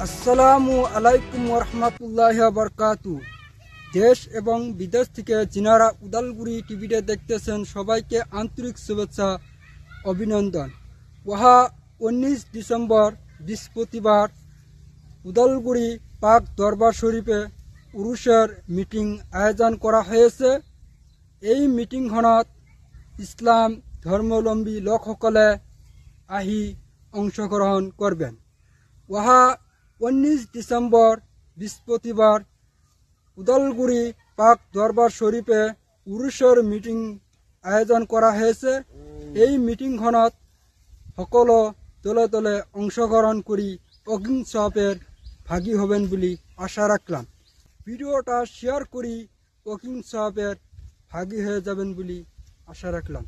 আসসালামু আলাইকুম ওরহমতুল্লাহি বারকাতু। দেশ এবং বিদেশ থেকে যিনারা উদালগুড়ি টিভিতে দেখতেছেন সবাইকে আন্তরিক শুভেচ্ছা অভিনন্দন। ওহা 19 ডিসেম্বর বৃহস্পতিবার উদালগুড়ি পাক দরবার শরীফে উরুসের মিটিং আয়োজন করা হয়েছে। এই মিটিংখনত ইসলাম ধৰ্মাৱলম্বী লোকসকলে আহি অংশগ্রহণ করবেন। ওহা 19 ডিসেম্বর বৃহস্পতিবার উদালগুড়ি পাক দরবার শরীফে উরুসের মিটিং আয়োজন করা হয়েছে। এই মিটিংখনত সকলো দলে দলে অংশগ্রহণ করি অগ্নি সবের ভাগী হবেন বলে আশা রাখলাম। ভিডিওটা শেয়ার করি অগ্নি সবের ভাগী হয়ে যাবেন বলে আশা রাখলাম।